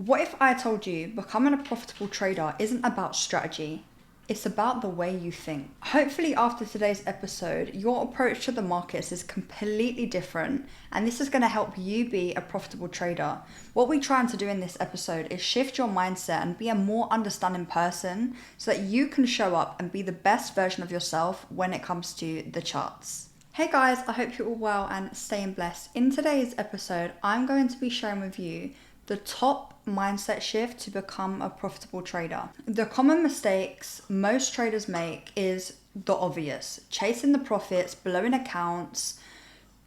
What if I told you becoming a profitable trader isn't about strategy? It's about the way you think. Hopefully after today's episode, your approach to the markets is completely different, and this is going to help you be a profitable trader. What we're trying to do in this episode is shift your mindset and be a more understanding person so that you can show up and be the best version of yourself when it comes to the charts. Hey guys, I hope you're all well and staying blessed. In today's episode, I'm going to be sharing with you the top mindset shift to become a profitable trader. The common mistakes most traders make is the obvious: chasing the profits, blowing accounts,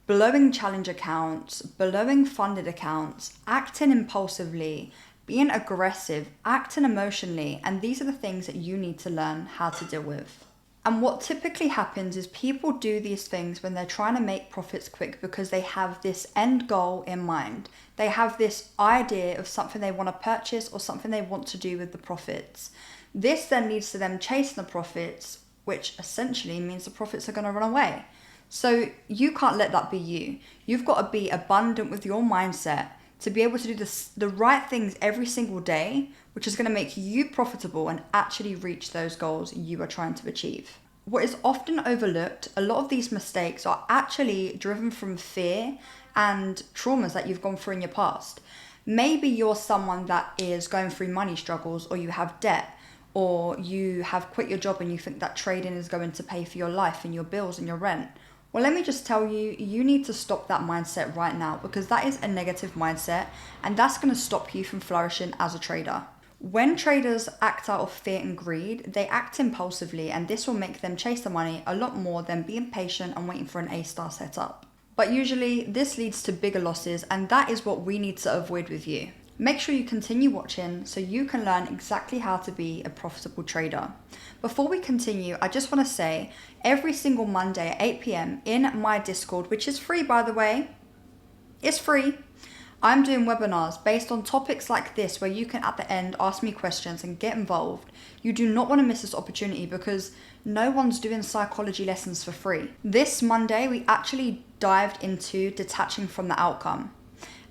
blowing challenge accounts, blowing funded accounts, acting impulsively, being aggressive, acting emotionally, and these are the things that you need to learn how to deal with. And what typically happens is people do these things when they're trying to make profits quick because they have this end goal in mind. They have this idea of something they want to purchase or something they want to do with the profits. This then leads to them chasing the profits, which essentially means the profits are going to run away. So you can't let that be you. You've got to be abundant with your mindset to be able to do the right things every single day, which is going to make you profitable and actually reach those goals you are trying to achieve. What is often overlooked, a lot of these mistakes are actually driven from fear and traumas that you've gone through in your past. Maybe you're someone that is going through money struggles, or you have debt, or you have quit your job and you think that trading is going to pay for your life and your bills and your rent. Well, let me just tell you, you need to stop that mindset right now, because that is a negative mindset and that's going to stop you from flourishing as a trader. When traders act out of fear and greed, they act impulsively, and this will make them chase the money a lot more than being patient and waiting for an A-star setup. But usually this leads to bigger losses, and that is what we need to avoid with you. Make sure you continue watching so you can learn exactly how to be a profitable trader. Before we continue, I just want to say every single Monday at 8 p.m. in my Discord, which is free by the way, it's free. I'm doing webinars based on topics like this where you can at the end ask me questions and get involved. You do not want to miss this opportunity because no one's doing psychology lessons for free. This Monday, we actually dived into detaching from the outcome.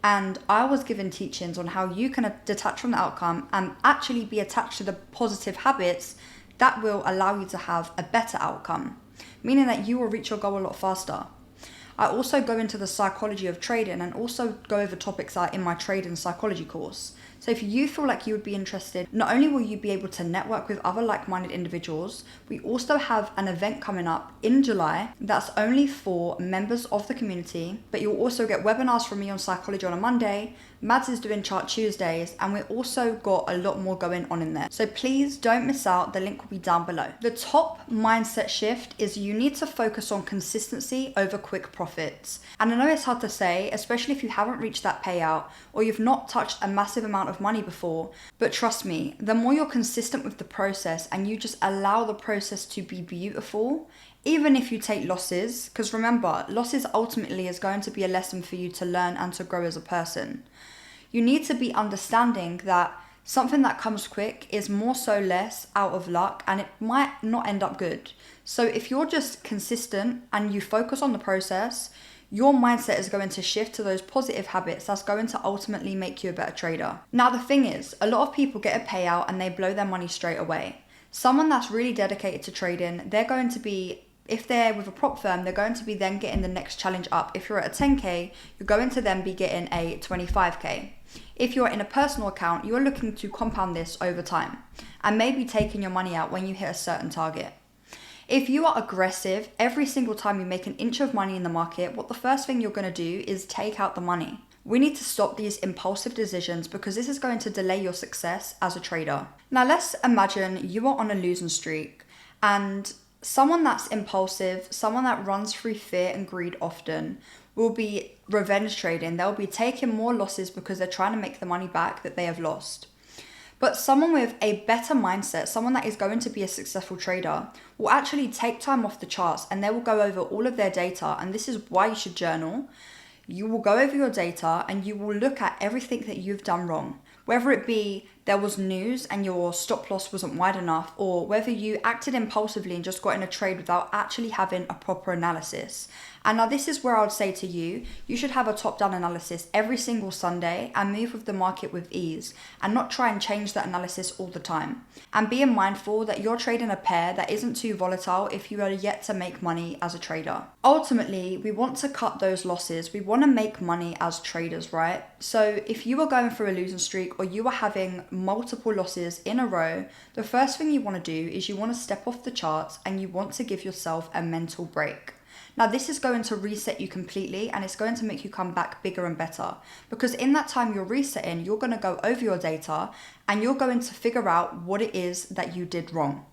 And I was given teachings on how you can detach from the outcome and actually be attached to the positive habits that will allow you to have a better outcome, meaning that you will reach your goal a lot faster. I also go into the psychology of trading and also go over topics that are in my trading psychology course. So if you feel like you would be interested, not only will you be able to network with other like-minded individuals, we also have an event coming up in July that's only for members of the community, but you'll also get webinars from me on psychology on a Monday. Mads is doing Chart Tuesdays, and we've also got a lot more going on in there. So please don't miss out. The link will be down below. The top mindset shift is you need to focus on consistency over quick profits. And I know it's hard to say, especially if you haven't reached that payout or you've not touched a massive amount of money before, but trust me, the more you're consistent with the process and you just allow the process to be beautiful, even if you take losses, because remember, losses ultimately is going to be a lesson for you to learn and to grow as a person. You need to be understanding that something that comes quick is more so less out of luck, and it might not end up good. So if you're just consistent and you focus on the process, your mindset is going to shift to those positive habits that's going to ultimately make you a better trader. Now, the thing is, a lot of people get a payout and they blow their money straight away. Someone that's really dedicated to trading, they're going to be, if they're with a prop firm, they're going to be then getting the next challenge up. If you're at a 10K, you're going to then be getting a 25K. If you're in a personal account, you're looking to compound this over time and maybe taking your money out when you hit a certain target. If you are aggressive, every single time you make an inch of money in the market, what the first thing you're going to do is take out the money. We need to stop these impulsive decisions because this is going to delay your success as a trader. Now let's imagine you are on a losing streak, and someone that's impulsive, someone that runs through fear and greed often, will be revenge trading. They'll be taking more losses because they're trying to make the money back that they have lost. But someone with a better mindset, someone that is going to be a successful trader, will actually take time off the charts and they will go over all of their data. And this is why you should journal. You will go over your data and you will look at everything that you've done wrong, whether it be there was news and your stop loss wasn't wide enough, or whether you acted impulsively and just got in a trade without actually having a proper analysis. And now this is where I would say to you, you should have a top-down analysis every single Sunday and move with the market with ease, and not try and change that analysis all the time. And being mindful that you're trading a pair that isn't too volatile if you are yet to make money as a trader. Ultimately, we want to cut those losses. We want to make money as traders, right? So if you are going through a losing streak or you are having multiple losses in a row, the first thing you want to do is you want to step off the charts and you want to give yourself a mental break. Now, this is going to reset you completely, and it's going to make you come back bigger and better, because in that time you're resetting, you're going to go over your data and you're going to figure out what it is that you did wrong.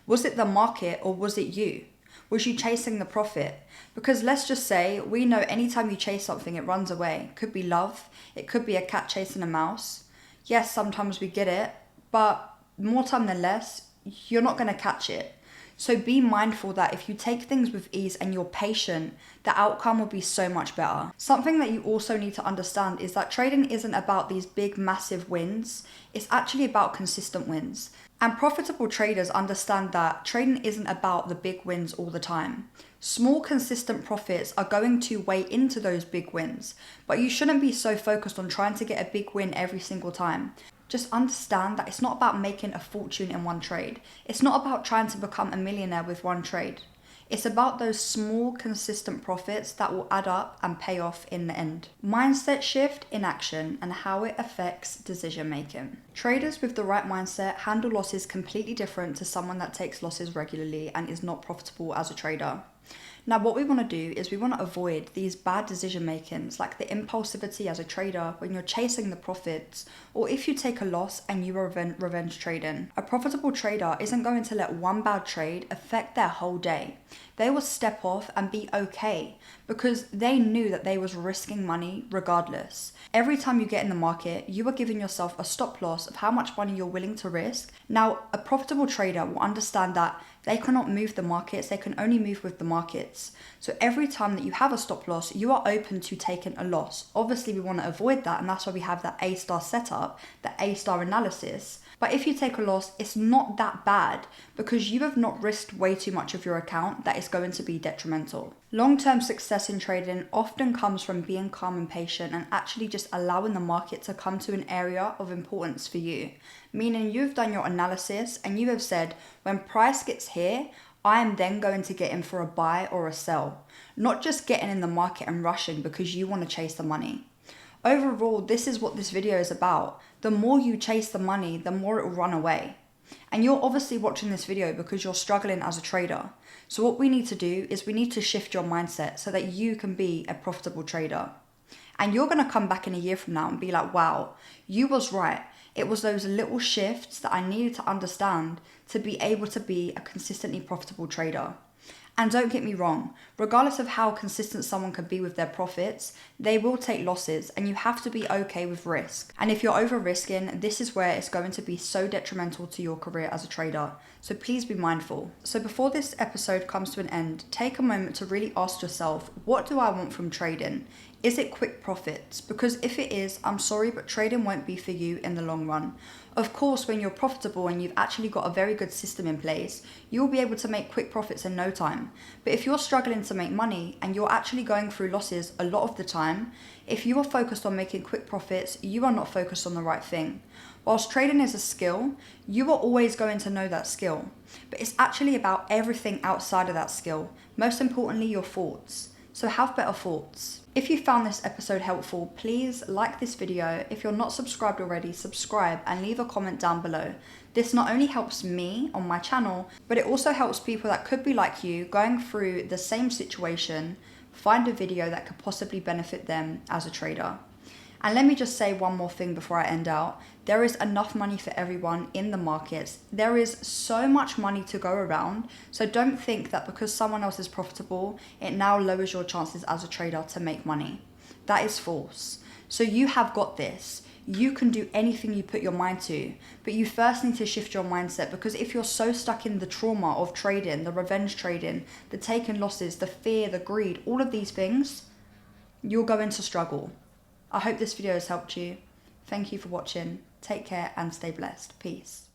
Was it the market or was it you? Was you chasing the profit? Because let's just say, we know anytime you chase something, it runs away. It could be love. It could be a cat chasing a mouse. Yes, sometimes we get it, but more time than less, you're not going to catch it. So be mindful that if you take things with ease and you're patient, the outcome will be so much better. Something that you also need to understand is that trading isn't about these big, massive wins. It's actually about consistent wins. And profitable traders understand that trading isn't about the big wins all the time. Small, consistent profits are going to weigh into those big wins, but you shouldn't be so focused on trying to get a big win every single time. Just understand that it's not about making a fortune in one trade. It's not about trying to become a millionaire with one trade. It's about those small, consistent profits that will add up and pay off in the end. Mindset shift in action and how it affects decision making. Traders with the right mindset handle losses completely different to someone that takes losses regularly and is not profitable as a trader. Now, what we want to do is we want to avoid these bad decision makings, like the impulsivity as a trader when you're chasing the profits, or if you take a loss and you are revenge trading. A profitable trader isn't going to let one bad trade affect their whole day. They will step off and be okay because they knew that they was risking money regardless. Every time you get in the market, you are giving yourself a stop loss of how much money you're willing to risk. Now, a profitable trader will understand that they cannot move the markets, they can only move with the markets. So every time that you have a stop loss, you are open to taking a loss. Obviously, we want to avoid that, and that's why we have that A-star setup, the A-star analysis. But if you take a loss, it's not that bad because you have not risked way too much of your account that is going to be detrimental. Long-term success in trading often comes from being calm and patient and actually just allowing the market to come to an area of importance for you. Meaning you've done your analysis and you have said, when price gets here, I am then going to get in for a buy or a sell. Not just getting in the market and rushing because you want to chase the money. Overall, this is what this video is about. The more you chase the money, the more it will run away. And you're obviously watching this video because you're struggling as a trader. So what we need to do is we need to shift your mindset so that you can be a profitable trader. And you're going to come back in a year from now and be like, wow, you was right. It was those little shifts that I needed to understand to be able to be a consistently profitable trader. And don't get me wrong, regardless of how consistent someone can be with their profits, they will take losses and you have to be okay with risk. And if you're over risking, this is where it's going to be so detrimental to your career as a trader. So please be mindful. So before this episode comes to an end, take a moment to really ask yourself, what do I want from trading? Is it quick profits? Because if it is, I'm sorry, but trading won't be for you in the long run. Of course, when you're profitable and you've actually got a very good system in place, you'll be able to make quick profits in no time. But if you're struggling to make money and you're actually going through losses a lot of the time, if you are focused on making quick profits, you are not focused on the right thing. Whilst trading is a skill, you are always going to know that skill. But it's actually about everything outside of that skill. Most importantly, your thoughts. So have better thoughts. If you found this episode helpful, please like this video. If you're not subscribed already, subscribe and leave a comment down below. This not only helps me on my channel, but it also helps people that could be like you, going through the same situation, find a video that could possibly benefit them as a trader. And let me just say one more thing before I end out. There is enough money for everyone in the markets. There is so much money to go around. So don't think that because someone else is profitable, it now lowers your chances as a trader to make money. That is false. So you have got this. You can do anything you put your mind to, but you first need to shift your mindset, because if you're so stuck in the trauma of trading, the revenge trading, the taking losses, the fear, the greed, all of these things, you're going to struggle. I hope this video has helped you. Thank you for watching. Take care and stay blessed. Peace.